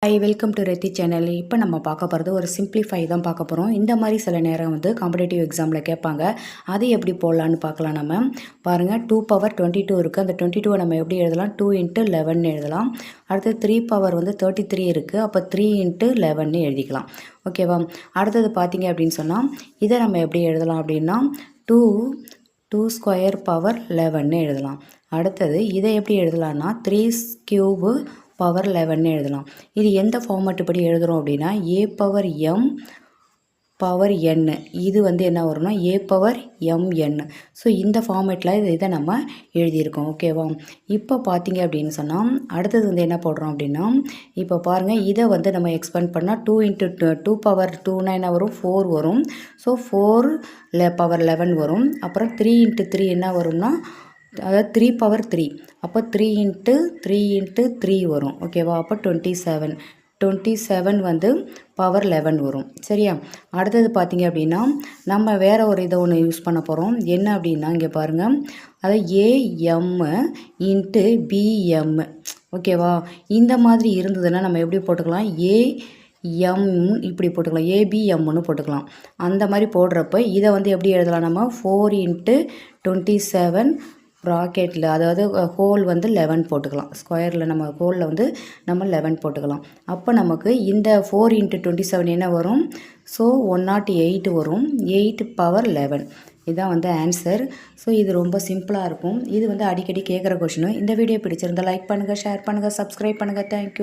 Hi welcome to ரெத்தி channel. இப்போ நம்ம பார்க்க போகிறது ஒரு சிம்பிளிஃபை தான் பார்க்க போகிறோம். இந்த மாதிரி சில நேரம் காம்படேட்டிவ் எக்ஸாமில் கேட்பாங்க. அது எப்படி போடலான்னு பார்க்கலாம். நம்ம பாருங்கள், 2 பவர் 22 இருக்குது. அந்த 22 நம்ம எப்படி எழுதலாம்? 2 × 11 எழுதலாம். அடுத்து 3 பவர் 33 இருக்குது. அப்போ 3 × 11 எழுதிக்கலாம். ஓகேவா? அடுத்தது பார்த்தீங்க அப்படின்னு சொன்னால் இதை நம்ம எப்படி எழுதலாம் அப்படின்னா 2 ஸ்கொயர் பவர் 11 எழுதலாம். அடுத்தது இதை எப்படி எழுதலாம்னா 3 கியூபு பவர் 11 எழுதலாம். இது எந்த ஃபார்மேட் படி எழுதுகிறோம் அப்படின்னா a power m power n. இது என்ன வரும்னா a பவர் mn. ஸோ இந்த ஃபார்மேட்டில் இதை நம்ம எழுதியிருக்கோம். ஓகேவா? இப்போ பார்த்தீங்க அப்படின்னு சொன்னால் அடுத்தது என்ன போடுறோம் அப்படின்னா, இப்போ பாருங்கள், இதை நம்ம எக்ஸ்பேண்ட் பண்ணால் 2 × 2 பவர் 2 என்ன வரும்? 4 வரும். ஸோ 4 பவர் 11 வரும். அப்புறம் 3 × 3 என்ன வரும்னா, அதாவது 3 பவர் 3. அப்போ 3 × 3 × 3 வரும். ஓகேவா? அப்போ 27 பவர் 11 வரும். சரியா? அடுத்தது பார்த்தீங்க அப்படின்னா நம்ம வேறு ஒரு இதை ஒன்று யூஸ் பண்ண போகிறோம். என்ன அப்படின்னா, இங்கே பாருங்கள், அதாவது am × bm. ஓகேவா? இந்த மாதிரி இருந்ததுன்னா நம்ம எப்படி போட்டுக்கலாம்? am இப்படி போட்டுக்கலாம், abmன்னு போட்டுக்கலாம். அந்த மாதிரி போடுறப்ப இதை எப்படி எழுதலாம்? நம்ம 4 × 27 ப்ராக்கெட்டில், அதாவது ஹோல் 11 போட்டுக்கலாம். ஸ்கொயரில் நம்ம ஹோலில் நம்ம 11 போட்டுக்கலாம். அப்போ நமக்கு இந்த 4 × 27 என்ன வரும்? ஸோ 108 வரும். 8 பவர் 11. இதுதான் ஆன்சர். ஸோ இது ரொம்ப சிம்பிளாக இருக்கும். இது அடிக்கடி கேட்குற கொஷினு. இந்த வீடியோ பிடிச்சிருந்தால் லைக் பண்ணுங்கள், ஷேர் பண்ணுங்கள், சப்ஸ்கிரைப் பண்ணுங்கள். தேங்க்யூ.